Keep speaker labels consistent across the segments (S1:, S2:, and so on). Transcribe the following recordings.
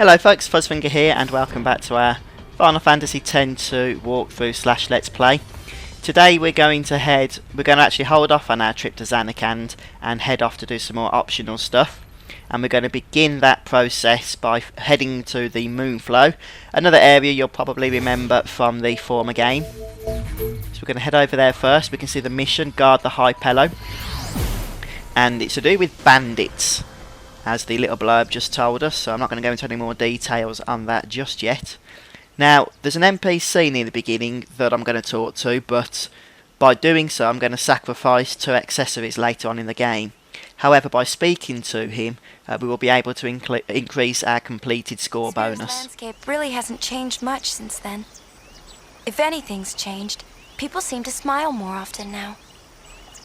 S1: Hello folks, Fuzzfinger here and welcome back to our Final Fantasy X-2 walkthrough / let's play. Today we're going to actually hold off on our trip to Zanarkand and head off to do some more optional stuff. And we're going to begin that process by heading to the Moonflow, another area you'll probably remember from the former game. So we're going to head over there first. We can see the mission, guard the Hypello. And it's to do with bandits, as the little blurb just told us, so I'm not going to go into any more details on that just yet. Now, there's an NPC near the beginning that I'm going to talk to, but by doing so I'm going to sacrifice 2 accessories later on in the game. However, by speaking to him, we will be able to increase our completed score bonus.
S2: The landscape really hasn't changed much since then. If anything's changed, people seem to smile more often now.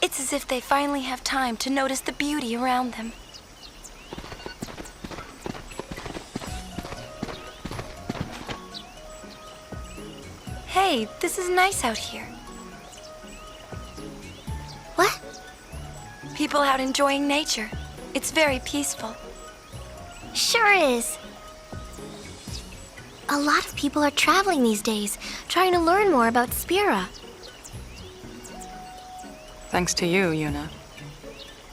S2: It's as if they finally have time to notice the beauty around them. Hey, this is nice out here.
S3: What?
S2: People out enjoying nature. It's very peaceful.
S3: Sure is. A lot of people are traveling these days, trying to learn more about Spira.
S4: Thanks to you, Yuna.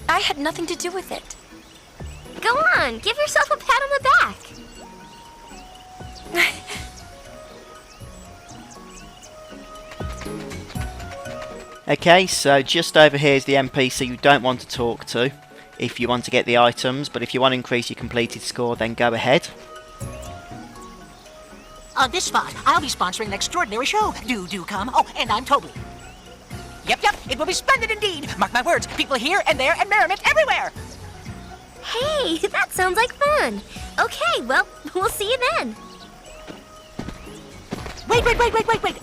S2: I had nothing to do with it.
S3: Go on, give yourself a pat on the back.
S1: Okay, so just over here is the NPC you don't want to talk to if you want to get the items, but if you want to increase your completed score, then go ahead.
S5: On this spot, I'll be sponsoring an extraordinary show. Do come. Oh, and I'm Toby. Yep, it will be splendid indeed. Mark my words, people here and there and merriment everywhere.
S3: Hey, that sounds like fun. Okay, well, we'll see you then.
S5: Wait.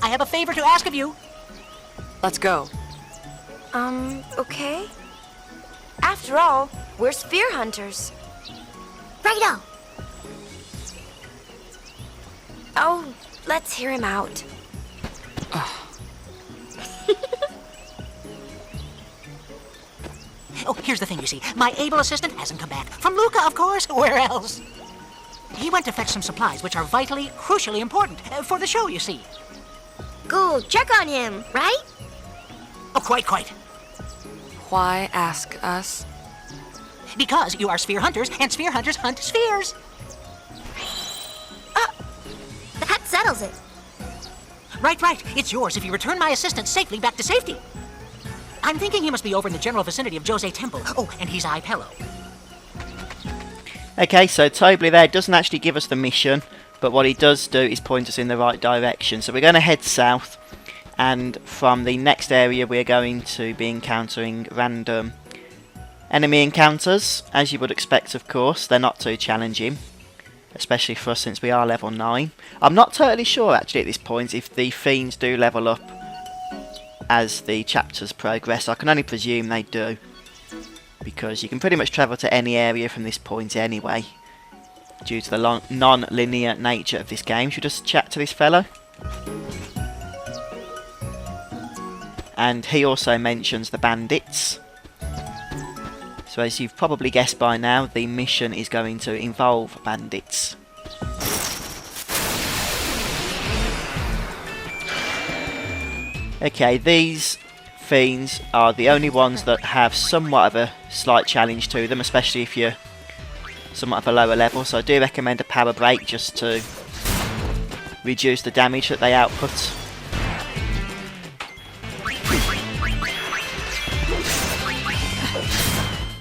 S5: I have a favor to ask of you.
S4: Let's go.
S2: Okay. After all, we're sphere hunters.
S3: Righto.
S2: Oh, let's hear him out.
S5: Oh, here's the thing, you see. My able assistant hasn't come back. From Luca, of course. Where else? He went to fetch some supplies, which are vitally, crucially important for the show, you see.
S3: Go check on him, right?
S5: Oh, quite.
S4: Why ask us?
S5: Because you are sphere hunters, and sphere hunters hunt spheres.
S3: That settles it.
S5: Right. It's yours if you return my assistant safely back to safety. I'm thinking he must be over in the general vicinity of Jose Temple. Oh, and he's Hypello.
S1: Okay, so Toby there doesn't actually give us the mission, but what he does do is point us in the right direction. So we're going to head south, and from the next area we're going to be encountering random enemy encounters, as you would expect, of course. They're not too challenging, especially for us since we are level 9. I'm not totally sure actually at this point if the fiends do level up as the chapters progress. I can only presume they do, because you can pretty much travel to any area from this point anyway, due to the non-linear nature of this game. Should we just chat to this fellow? And he also mentions the bandits. So as you've probably guessed by now, the mission is going to involve bandits. Okay, these fiends are the only ones that have somewhat of a slight challenge to them, especially if you're somewhat of a lower level, so I do recommend a power break just to reduce the damage that they output.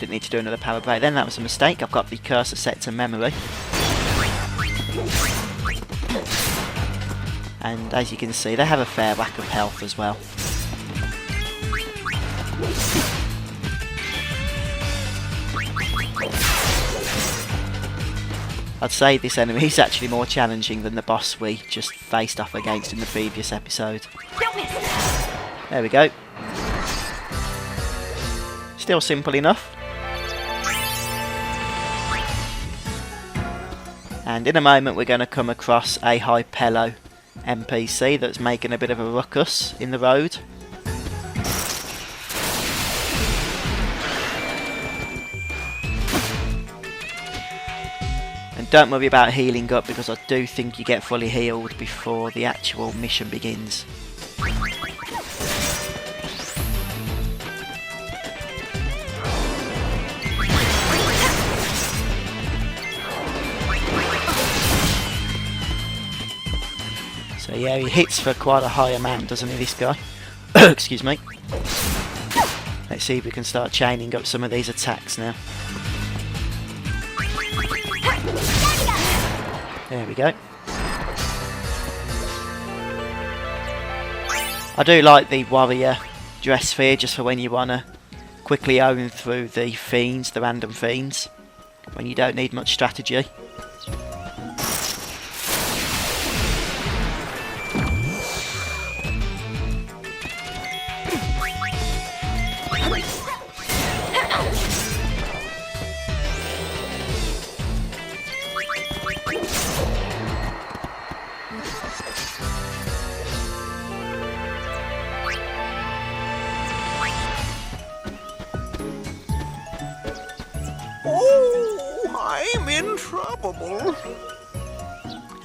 S1: Didn't need to do another power break then, that was a mistake. I've got the cursor set to memory. And as you can see, they have a fair whack of health as well. I'd say this enemy is actually more challenging than the boss we just faced off against in the previous episode. There we go. Still simple enough. And in a moment we're going to come across a Hypello NPC that's making a bit of a ruckus in the road. don't worry about healing up, because I do think you get fully healed before the actual mission begins. So yeah, he hits for quite a high amount, doesn't he, this guy? Excuse me. Let's see if we can start chaining up some of these attacks now. There we go. I do like the warrior dress sphere, just for when you want to quickly own through the fiends, the random fiends, when you don't need much strategy.
S6: I'm in trouble.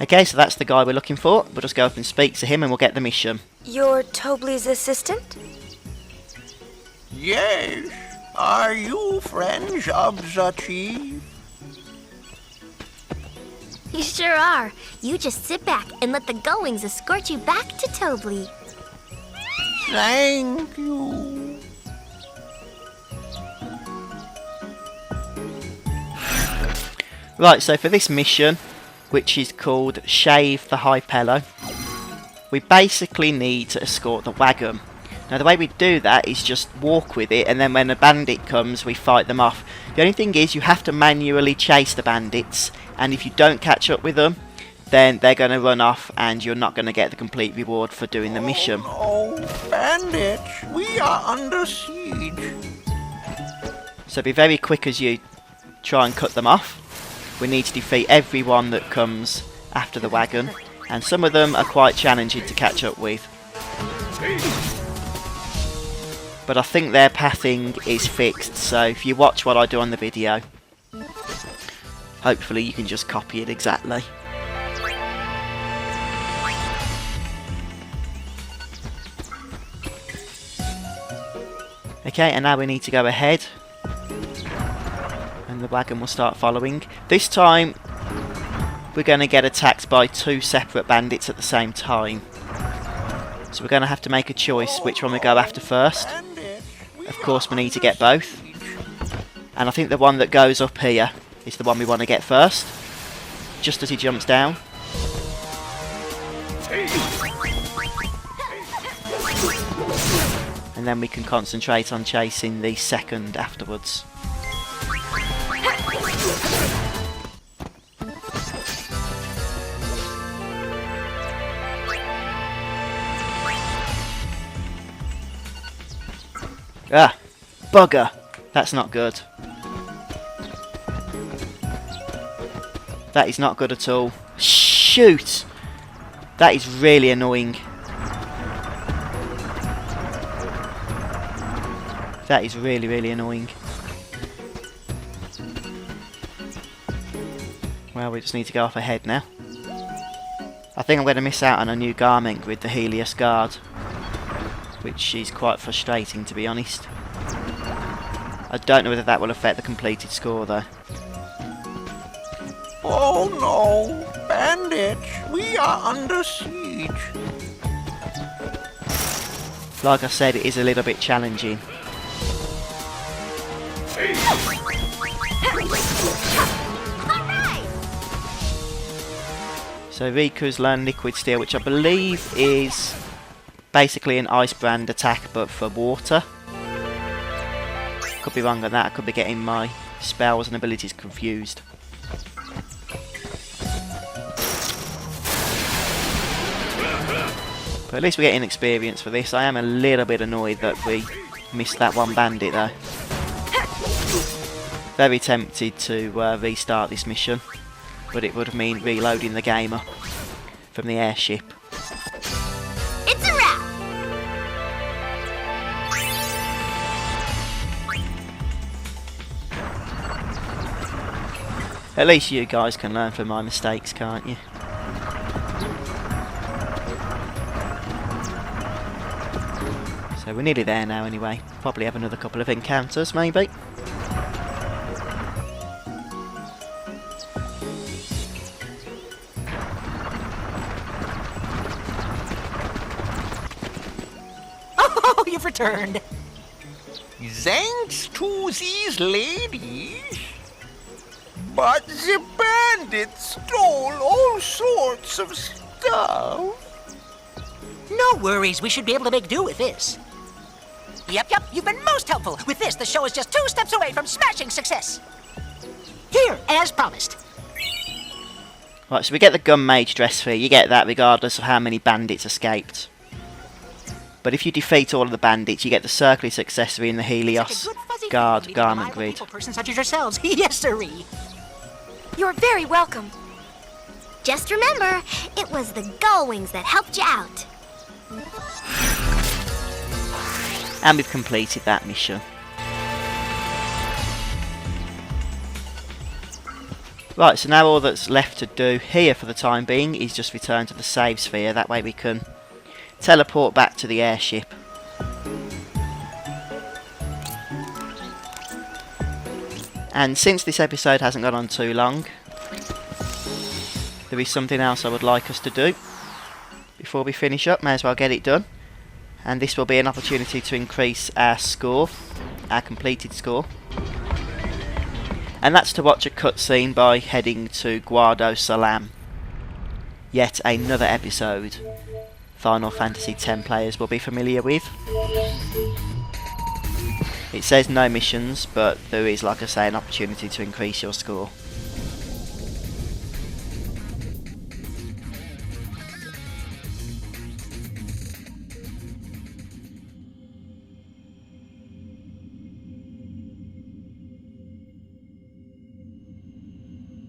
S1: Okay, so that's the guy we're looking for. We'll just go up and speak to him and we'll get the mission.
S2: You're Tobley's assistant?
S6: Yes. Are you friends of the chief?
S3: You sure are. You just sit back and let the goings escort you back to Tobley.
S6: Thank you.
S1: Right, so for this mission, which is called Shave the Hypello, we basically need to escort the wagon. Now the way we do that is just walk with it, and then when a bandit comes we fight them off. The only thing is you have to manually chase the bandits, and if you don't catch up with them, then they're going to run off and you're not going to get the complete reward for doing the mission.
S6: Oh, bandits, we are under siege.
S1: So be very quick as you try and cut them off. We need to defeat everyone that comes after the wagon, and some of them are quite challenging to catch up with. But I think their pathing is fixed, so if you watch what I do on the video, hopefully you can just copy it exactly. Okay, and now we need to go ahead, and the wagon will start following. This time we're going to get attacked by two separate bandits at the same time. So we're going to have to make a choice which one we go after first. Of course we need to get both. And I think the one that goes up here is the one we want to get first. Just as he jumps down. And then we can concentrate on chasing the second afterwards. Ah, bugger. That's not good. That is not good at all. Shoot! That is really annoying. That is really, really annoying. Well, we just need to go off ahead now. I think I'm going to miss out on a new garment with the Helios Guard, which is quite frustrating, to be honest. I don't know whether that will affect the completed score though.
S6: Oh no, bandits, we are under siege.
S1: Like I said, it is a little bit challenging. So Riku's learned Liquid Steel, which I believe is basically an ice brand attack but for water. Could be wrong on that, I could be getting my spells and abilities confused. But at least we're getting experience for this. I am a little bit annoyed that we missed that one bandit though. Very tempted to restart this mission, but it would mean reloading the game up from the airship.
S3: It's a wrap!
S1: At least you guys can learn from my mistakes, can't you? So we're nearly there now anyway. Probably have another couple of encounters, maybe.
S5: Oh, you've returned.
S6: Thanks to these ladies. But the bandits stole all sorts of stuff.
S5: No worries, we should be able to make do with this. Yep, you've been most helpful. With this, the show is just 2 steps away from smashing success. Here, as promised.
S1: Right, so we get the gun mage dress free. You get that regardless of how many bandits escaped. But if you defeat all of the bandits, you get the circular accessory in the Helios guard garment grid.
S5: Person such as yourselves. Yes, sirree.
S2: You're very welcome.
S3: Just remember, it was the Gullwings that helped you out.
S1: And we've completed that mission. Right, so now all that's left to do here for the time being is just return to the save sphere. That way we can teleport back to the airship. And since this episode hasn't gone on too long, there is something else I would like us to do before we finish up. May as well get it done. And this will be an opportunity to increase our score, our completed score. And that's to watch a cutscene by heading to Guado Salam. Yet another episode Final Fantasy X players will be familiar with. It says no missions, but there is, like I say, an opportunity to increase your score.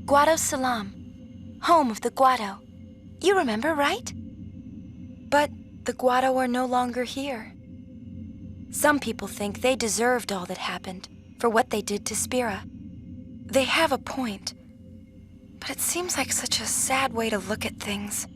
S2: Guado Salam, home of the Guado. You remember, right? But the Guado are no longer here. Some people think they deserved all that happened for what they did to Spira. They have a point, but it seems like such a sad way to look at things.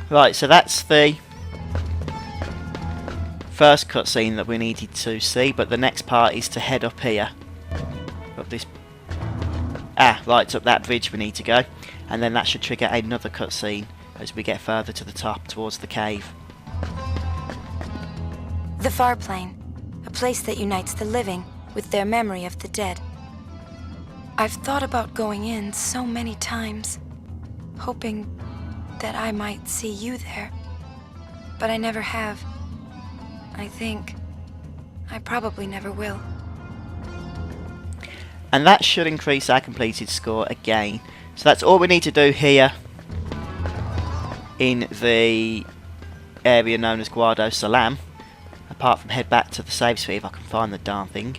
S1: Right, so that's the first cutscene that we needed to see, but the next part is to head up here. Up this... right, it's up that bridge we need to go. And then that should trigger another cutscene as we get further to the top, towards the cave.
S2: The Far Plane, a place that unites the living with their memory of the dead. I've thought about going in so many times, hoping that I might see you there, but I never have. I think I probably never will.
S1: And that should increase our completed score again. So that's all we need to do here in the area known as Guado Salam, apart from head back to the save sphere if I can find the darn thing.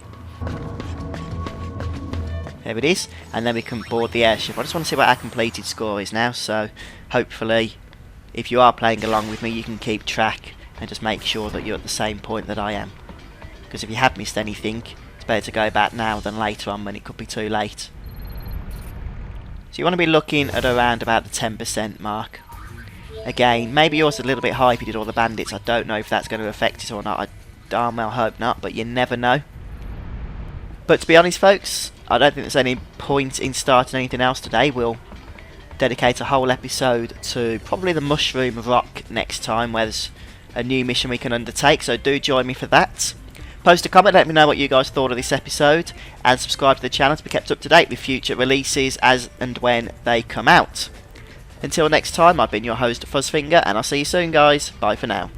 S1: There it is, and then we can board the airship. I just want to see what our completed score is now, so hopefully if you are playing along with me you can keep track and just make sure that you're at the same point that I am. Because if you have missed anything, it's better to go back now than later on when it could be too late. So you want to be looking at around about the 10% mark. Again, maybe yours is a little bit high if you did all the bandits. I don't know if that's going to affect it or not. I darn well hope not, but you never know. But to be honest folks, I don't think there's any point in starting anything else today. We'll dedicate a whole episode to probably the Mushroom Rock next time, where there's a new mission we can undertake, so do join me for that. Post a comment, let me know what you guys thought of this episode, and subscribe to the channel to be kept up to date with future releases as and when they come out. Until next time, I've been your host Fuzzfinger, and I'll see you soon guys. Bye for now.